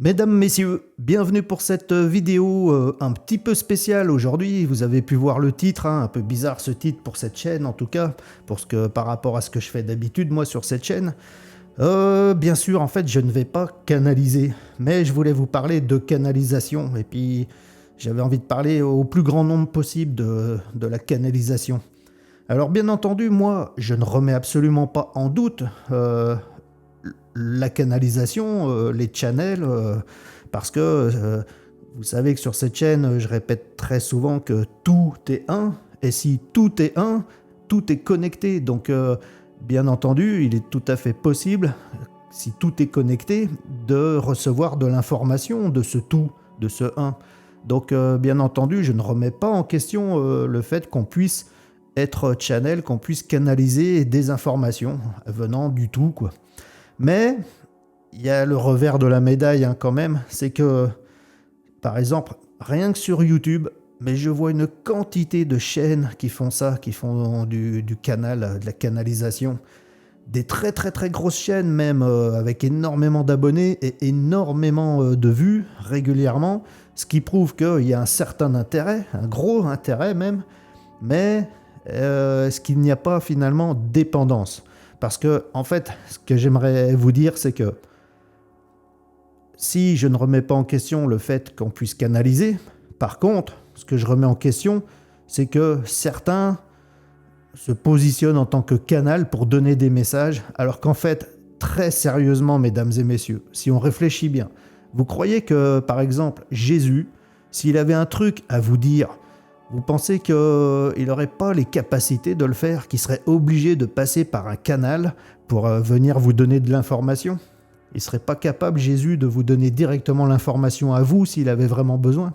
Mesdames, messieurs, bienvenue pour cette vidéo un petit peu spéciale aujourd'hui. Vous avez pu voir le titre, un peu bizarre ce titre pour cette chaîne en tout cas, par rapport à ce que je fais d'habitude moi sur cette chaîne. Bien sûr, en fait, je ne vais pas canaliser, mais je voulais vous parler de canalisation. Et puis, j'avais envie de parler au plus grand nombre possible de la canalisation. Alors, bien entendu, moi, je ne remets absolument pas en doute la canalisation, les channels, parce que vous savez que sur cette chaîne, je répète très souvent que tout est un, et si tout est un, tout est connecté. Donc, bien entendu, il est tout à fait possible, si tout est connecté, de recevoir de l'information de ce tout, de ce un. Donc, bien entendu, je ne remets pas en question le fait qu'on puisse être channel, qu'on puisse canaliser des informations venant du tout, quoi. Mais il y a le revers de la médaille quand même, c'est que, par exemple, rien que sur YouTube, mais je vois une quantité de chaînes qui font ça, qui font du canal, de la canalisation. Des très très très grosses chaînes même, avec énormément d'abonnés et énormément de vues régulièrement, ce qui prouve qu'il y a un certain intérêt, un gros intérêt même, mais est-ce qu'il n'y a pas finalement dépendance ? Parce que, en fait, ce que j'aimerais vous dire, c'est que si je ne remets pas en question le fait qu'on puisse canaliser, par contre, ce que je remets en question, c'est que certains se positionnent en tant que canal pour donner des messages, alors qu'en fait, très sérieusement, mesdames et messieurs, si on réfléchit bien, vous croyez que, par exemple, Jésus, s'il avait un truc à vous dire, vous pensez qu'il n'aurait pas les capacités de le faire, qu'il serait obligé de passer par un canal pour venir vous donner de l'information ? Il ne serait pas capable, Jésus, de vous donner directement l'information à vous s'il avait vraiment besoin ?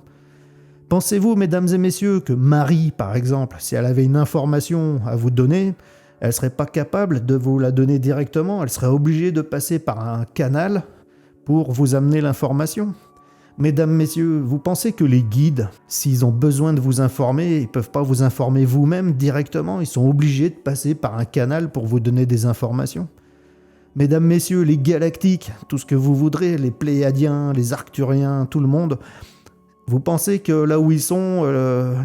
Pensez-vous, mesdames et messieurs, que Marie, par exemple, si elle avait une information à vous donner, elle ne serait pas capable de vous la donner directement, elle serait obligée de passer par un canal pour vous amener l'information ? Mesdames, messieurs, vous pensez que les guides, s'ils ont besoin de vous informer, ils ne peuvent pas vous informer vous-même directement, ils sont obligés de passer par un canal pour vous donner des informations ? Mesdames, messieurs, les galactiques, tout ce que vous voudrez, les pléiadiens, les arcturiens, tout le monde, vous pensez que là où ils sont,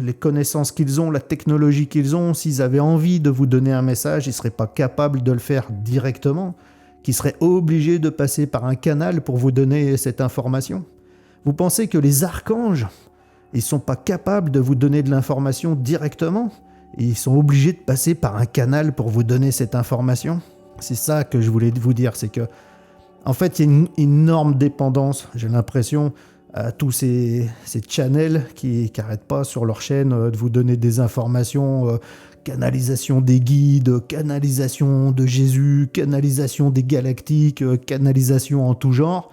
les connaissances qu'ils ont, la technologie qu'ils ont, s'ils avaient envie de vous donner un message, ils ne seraient pas capables de le faire directement, qu'ils seraient obligés de passer par un canal pour vous donner cette information ? Vous pensez que les archanges, ils ne sont pas capables de vous donner de l'information directement ? Ils sont obligés de passer par un canal pour vous donner cette information ? C'est ça que je voulais vous dire, c'est que, en fait, il y a une énorme dépendance, j'ai l'impression, à tous ces channels qui n'arrêtent pas sur leur chaîne de vous donner des informations, canalisation des guides, canalisation de Jésus, canalisation des galactiques, canalisation en tout genre.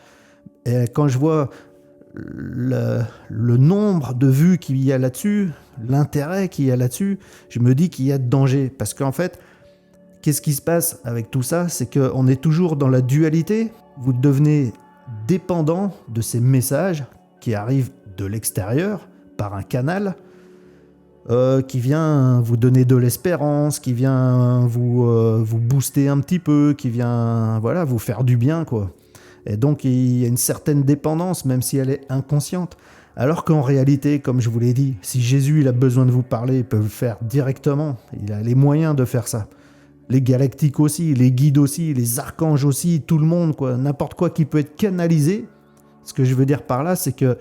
Et quand je vois le nombre de vues qu'il y a là-dessus, l'intérêt qu'il y a là-dessus, je me dis qu'il y a de danger. Parce qu'en fait, qu'est-ce qui se passe avec tout ça ? C'est qu'on est toujours dans la dualité. Vous devenez dépendant de ces messages qui arrivent de l'extérieur, par un canal, qui vient vous donner de l'espérance, qui vient vous booster un petit peu, qui vient vous faire du bien, quoi. Et donc, il y a une certaine dépendance, même si elle est inconsciente. Alors qu'en réalité, comme je vous l'ai dit, si Jésus il a besoin de vous parler, il peut le faire directement. Il a les moyens de faire ça. Les galactiques aussi, les guides aussi, les archanges aussi, tout le monde, quoi. N'importe quoi qui peut être canalisé. Ce que je veux dire par là, c'est que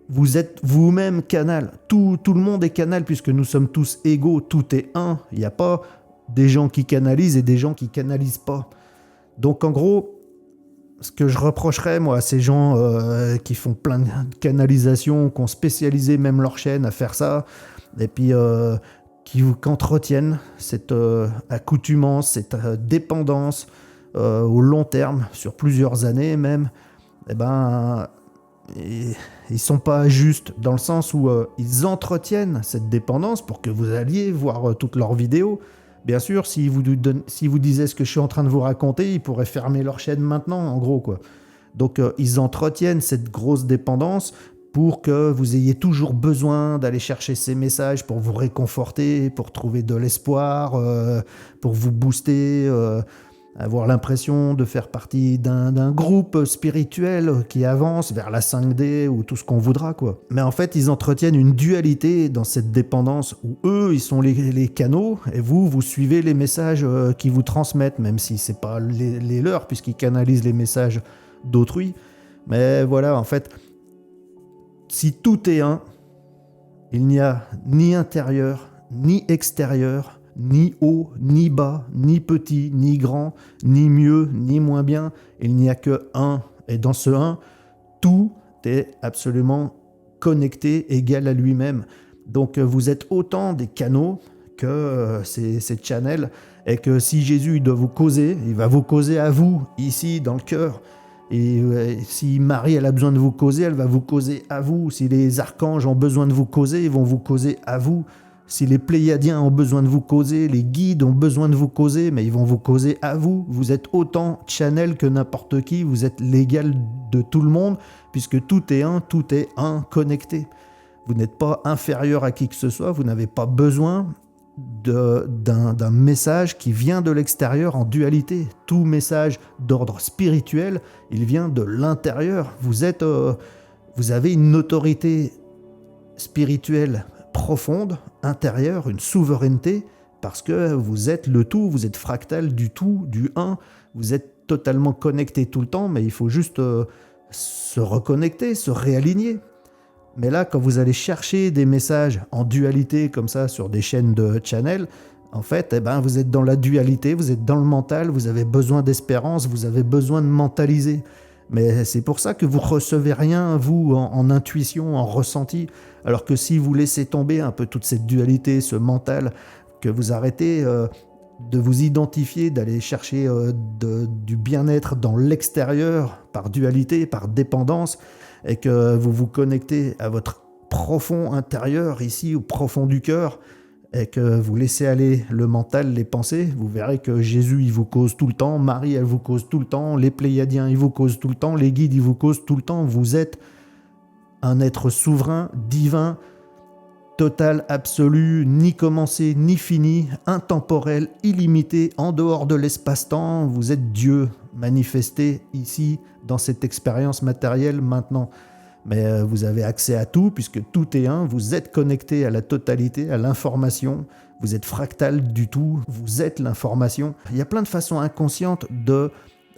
vous êtes vous-même canal. Tout le monde est canal puisque nous sommes tous égaux. Tout est un. Il n'y a pas des gens qui canalisent et des gens qui canalisent pas. Donc en gros, ce que je reprocherais, moi, à ces gens qui font plein de canalisations, qui ont spécialisé même leur chaîne à faire ça, et puis qui entretiennent cette accoutumance, cette dépendance au long terme, sur plusieurs années même, eh ben, ils sont pas justes dans le sens où ils entretiennent cette dépendance pour que vous alliez voir toutes leurs vidéos. Bien sûr, si vous disaient ce que je suis en train de vous raconter, ils pourraient fermer leur chaîne maintenant, en gros, quoi. Donc, ils entretiennent cette grosse dépendance pour que vous ayez toujours besoin d'aller chercher ces messages pour vous réconforter, pour trouver de l'espoir, pour vous booster. avoir l'impression de faire partie d'un groupe spirituel qui avance vers la 5D ou tout ce qu'on voudra, quoi. Mais en fait, ils entretiennent une dualité dans cette dépendance où eux, ils sont les canaux et vous suivez les messages qu'ils vous transmettent, même si c'est pas les leurs, puisqu'ils canalisent les messages d'autrui. Mais voilà, en fait, si tout est un, il n'y a ni intérieur, ni extérieur, ni haut, ni bas, ni petit, ni grand, ni mieux, ni moins bien. Il n'y a que un. Et dans ce un, tout est absolument connecté, égal à lui-même. Donc vous êtes autant des canaux que ces channels. Et que si Jésus doit vous causer, il va vous causer à vous, ici, dans le cœur. Et si Marie elle a besoin de vous causer, elle va vous causer à vous. Si les archanges ont besoin de vous causer, ils vont vous causer à vous. Si les Pléiadiens ont besoin de vous causer, les guides ont besoin de vous causer, mais ils vont vous causer à vous. Vous êtes autant channel que n'importe qui, vous êtes l'égal de tout le monde, puisque tout est un connecté. Vous n'êtes pas inférieur à qui que ce soit, vous n'avez pas besoin d'un message qui vient de l'extérieur en dualité. Tout message d'ordre spirituel, il vient de l'intérieur. Vous avez une autorité spirituelle profonde, intérieure, une souveraineté, parce que vous êtes le tout, vous êtes fractal du tout, du un, vous êtes totalement connecté tout le temps, mais il faut juste se reconnecter, se réaligner. Mais là, quand vous allez chercher des messages en dualité comme ça sur des chaînes de channel, en fait, vous êtes dans la dualité, vous êtes dans le mental, vous avez besoin d'espérance, vous avez besoin de mentaliser. Mais c'est pour ça que vous recevez rien, vous, en intuition, en ressenti. Alors que si vous laissez tomber un peu toute cette dualité, ce mental, que vous arrêtez de vous identifier, d'aller chercher du bien-être dans l'extérieur, par dualité, par dépendance, et que vous vous connectez à votre profond intérieur, ici, au profond du cœur, et que vous laissez aller le mental, les pensées, vous verrez que Jésus, il vous cause tout le temps, Marie, elle vous cause tout le temps, les Pléiadiens, ils vous causent tout le temps, les guides, ils vous causent tout le temps. Vous êtes un être souverain, divin, total, absolu, ni commencé, ni fini, intemporel, illimité, en dehors de l'espace-temps. Vous êtes Dieu manifesté ici, dans cette expérience matérielle maintenant. Mais vous avez accès à tout, puisque tout est un, vous êtes connecté à la totalité, à l'information, vous êtes fractal du tout, vous êtes l'information. Il y a plein de façons inconscientes de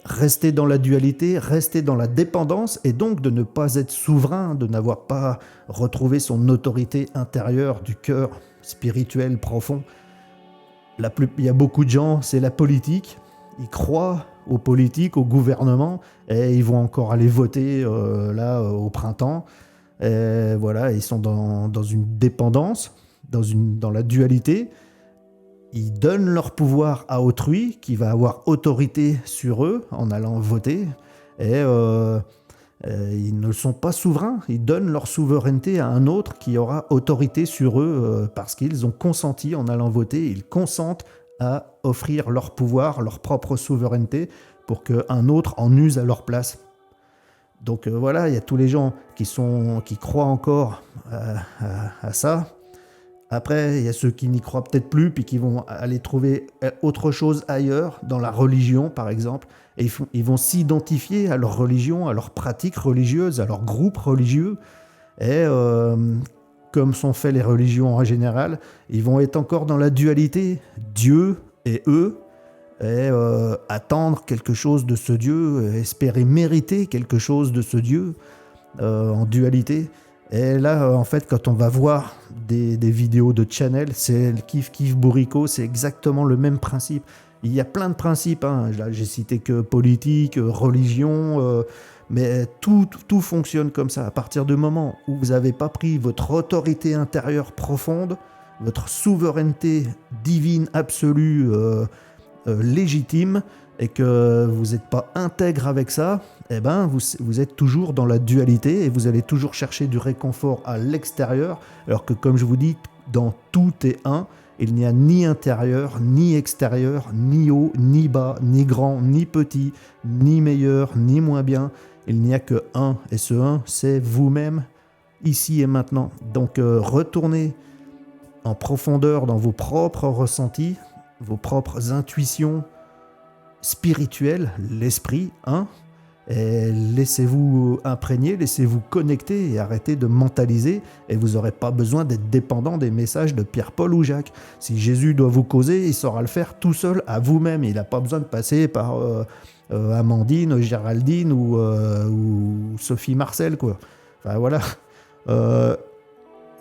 rester dans la dualité, rester dans la dépendance, et donc de ne pas être souverain, de n'avoir pas retrouvé son autorité intérieure du cœur spirituel profond. Il y a beaucoup de gens, c'est la politique, ils croient aux politiques, au gouvernement, et ils vont encore aller voter au printemps. Et voilà, ils sont dans une dépendance, dans la dualité. Ils donnent leur pouvoir à autrui, qui va avoir autorité sur eux en allant voter. Et ils ne sont pas souverains. Ils donnent leur souveraineté à un autre qui aura autorité sur eux parce qu'ils ont consenti en allant voter. Ils consentent à offrir leur pouvoir, leur propre souveraineté, pour qu'un autre en use à leur place. Donc voilà, il y a tous les gens qui croient encore à ça. Après, il y a ceux qui n'y croient peut-être plus, puis qui vont aller trouver autre chose ailleurs, dans la religion par exemple, et ils vont s'identifier à leur religion, à leurs pratiques religieuses, à leur groupe religieux, et comme sont faits les religions en général, ils vont être encore dans la dualité, Dieu et eux, et attendre quelque chose de ce Dieu, espérer mériter quelque chose de ce Dieu, en dualité. Et là, en fait, quand on va voir des vidéos de channel, c'est le kiff bourricot, c'est exactement le même principe. Il y a plein de principes, hein. Là, j'ai cité que politique, religion, mais tout fonctionne comme ça. À partir du moment où vous n'avez pas pris votre autorité intérieure profonde, votre souveraineté divine absolue, légitime, et que vous n'êtes pas intègre avec ça, eh ben vous êtes toujours dans la dualité et vous allez toujours chercher du réconfort à l'extérieur, alors que comme je vous dis, dans tout est un, il n'y a ni intérieur, ni extérieur, ni haut, ni bas, ni grand, ni petit, ni meilleur, ni moins bien. Il n'y a que un, et ce un, c'est vous-même, ici et maintenant. Donc retournez en profondeur dans vos propres ressentis, vos propres intuitions spirituel, l'esprit, hein. Et laissez-vous imprégner, laissez-vous connecter et arrêtez de mentaliser, et vous n'aurez pas besoin d'être dépendant des messages de Pierre, Paul ou Jacques. Si Jésus doit vous causer, il saura le faire tout seul à vous-même. Il n'a pas besoin de passer par Amandine, Géraldine ou Sophie Marcel, quoi. Enfin voilà.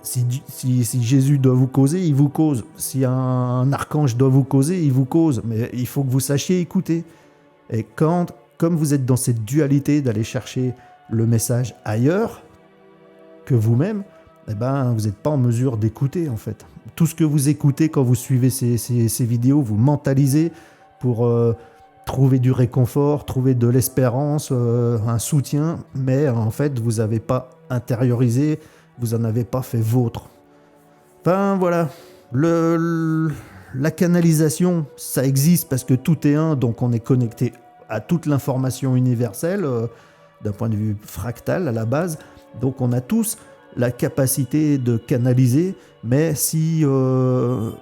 Si Jésus doit vous causer, il vous cause. Si un archange doit vous causer, il vous cause. Mais il faut que vous sachiez écouter. Et comme vous êtes dans cette dualité d'aller chercher le message ailleurs que vous-même, eh ben, vous n'êtes pas en mesure d'écouter, en fait. Tout ce que vous écoutez quand vous suivez ces vidéos, vous mentalisez pour trouver du réconfort, trouver de l'espérance, un soutien, mais en fait, vous n'avez pas intériorisé, vous n'en avez pas fait vôtre. Enfin, voilà. La canalisation, ça existe parce que tout est un, donc on est connecté à toute l'information universelle, d'un point de vue fractal à la base. Donc on a tous la capacité de canaliser, mais si on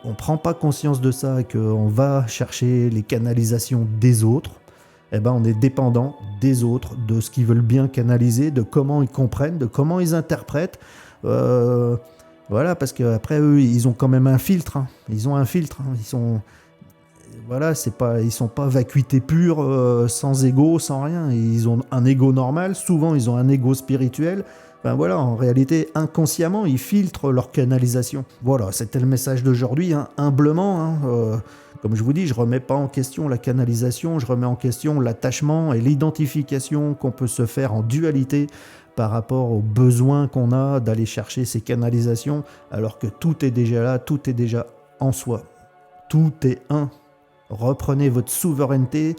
ne prend pas conscience de ça et qu'on va chercher les canalisations des autres, eh ben on est dépendant des autres, de ce qu'ils veulent bien canaliser, de comment ils comprennent, de comment ils interprètent. Voilà, parce qu'après eux, ils ont quand même un filtre. Hein. Ils ont un filtre. Hein. Voilà, ils sont pas vacuité pure, sans ego, sans rien. Ils ont un ego normal. Souvent, ils ont un ego spirituel. Ben voilà, en réalité, inconsciemment, ils filtrent leur canalisation. Voilà, c'était le message d'aujourd'hui, hein, humblement. Hein, comme je vous dis, je remets pas en question la canalisation, je remets en question l'attachement et l'identification qu'on peut se faire en dualité par rapport aux besoins qu'on a d'aller chercher ces canalisations, alors que tout est déjà là, tout est déjà en soi. Tout est un. Reprenez votre souveraineté,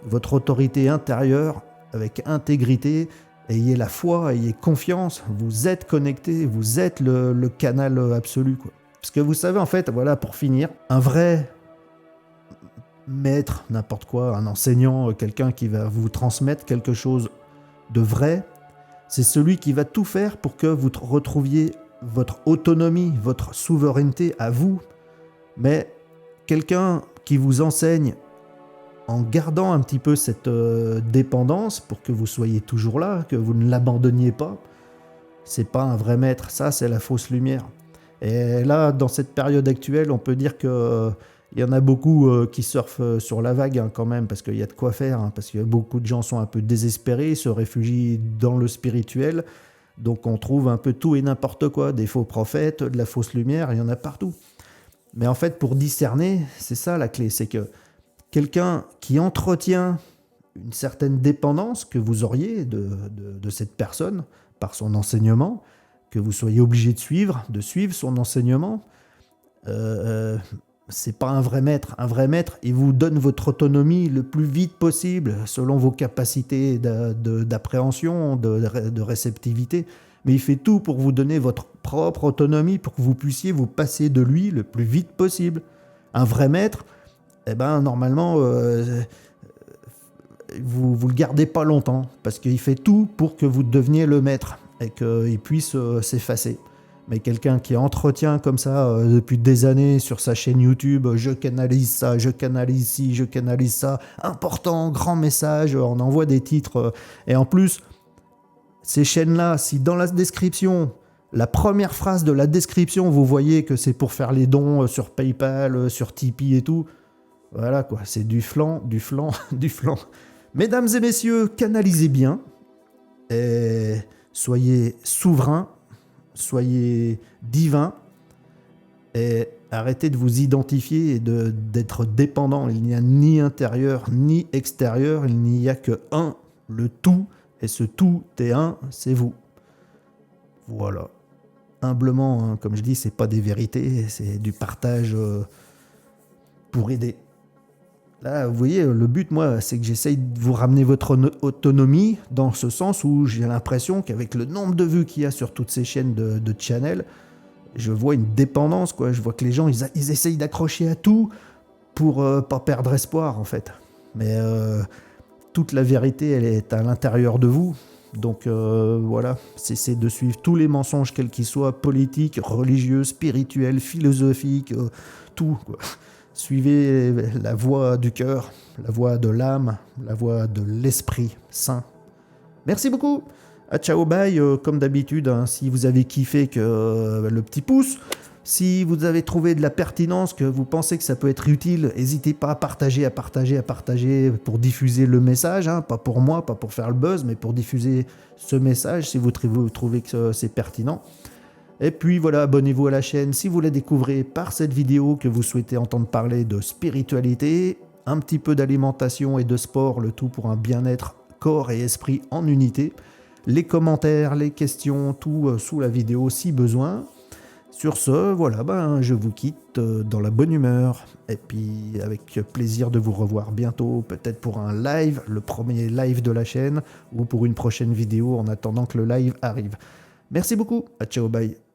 votre autorité intérieure avec intégrité, ayez la foi, ayez confiance, vous êtes connecté, vous êtes le canal absolu, quoi. Parce que vous savez, en fait, voilà, pour finir, un vrai maître, n'importe quoi, un enseignant, quelqu'un qui va vous transmettre quelque chose de vrai, c'est celui qui va tout faire pour que vous retrouviez votre autonomie, votre souveraineté à vous. Mais quelqu'un qui vous enseigne en gardant un petit peu cette dépendance pour que vous soyez toujours là, que vous ne l'abandonniez pas, c'est pas un vrai maître, ça c'est la fausse lumière. Et là, dans cette période actuelle, on peut dire que il y en a beaucoup qui surfent sur la vague, hein, quand même, parce qu'il y a de quoi faire, hein, parce que beaucoup de gens sont un peu désespérés, se réfugient dans le spirituel, donc on trouve un peu tout et n'importe quoi, des faux prophètes, de la fausse lumière, il y en a partout. Mais en fait, pour discerner, c'est ça la clé, c'est que quelqu'un qui entretient une certaine dépendance que vous auriez de cette personne par son enseignement, que vous soyez obligé de suivre son enseignement, c'est pas un vrai maître. Un vrai maître, il vous donne votre autonomie le plus vite possible, selon vos capacités d'appréhension, de réceptivité. Mais il fait tout pour vous donner votre propre autonomie, pour que vous puissiez vous passer de lui le plus vite possible. Un vrai maître, eh ben, normalement, vous le gardez pas longtemps, parce qu'il fait tout pour que vous deveniez le maître, et qu'il puisse s'effacer. Mais quelqu'un qui entretient comme ça depuis des années sur sa chaîne YouTube, je canalise ça, je canalise ci, je canalise ça, important, grand message, on envoie des titres. Et en plus, ces chaînes-là, si dans la description, la première phrase de la description, vous voyez que c'est pour faire les dons sur PayPal, sur Tipeee et tout, voilà quoi, c'est du flan, du flan, du flan. Mesdames et messieurs, canalisez bien, et soyez souverains, soyez divin, et arrêtez de vous identifier et d'être dépendant. Il n'y a ni intérieur ni extérieur, il n'y a que un, le tout, et ce tout est un, c'est vous. Voilà. Humblement, hein, comme je dis, c'est pas des vérités, c'est du partage pour aider. Là, vous voyez, le but, moi, c'est que j'essaye de vous ramener votre autonomie, dans ce sens où j'ai l'impression qu'avec le nombre de vues qu'il y a sur toutes ces chaînes de channel, je vois une dépendance, quoi. Je vois que les gens, ils essayent d'accrocher à tout pour pas perdre espoir, en fait. Mais toute la vérité, elle est à l'intérieur de vous. Donc voilà, cessez de suivre tous les mensonges, quels qu'ils soient, politiques, religieux, spirituels, philosophiques, tout, quoi. Suivez la voix du cœur, la voix de l'âme, la voix de l'Esprit Saint. Merci beaucoup. À ciao, bye. Comme d'habitude, hein, si vous avez kiffé que le petit pouce, si vous avez trouvé de la pertinence, que vous pensez que ça peut être utile, n'hésitez pas à partager pour diffuser le message, hein, pas pour moi, pas pour faire le buzz, mais pour diffuser ce message si vous trouvez que c'est pertinent. Et puis voilà, abonnez-vous à la chaîne si vous la découvrez par cette vidéo, que vous souhaitez entendre parler de spiritualité, un petit peu d'alimentation et de sport, le tout pour un bien-être corps et esprit en unité. Les commentaires, les questions, tout sous la vidéo si besoin. Sur ce, voilà, je vous quitte dans la bonne humeur et puis avec plaisir de vous revoir bientôt, peut-être pour un live, le premier live de la chaîne ou pour une prochaine vidéo en attendant que le live arrive. Merci beaucoup, à ciao, bye.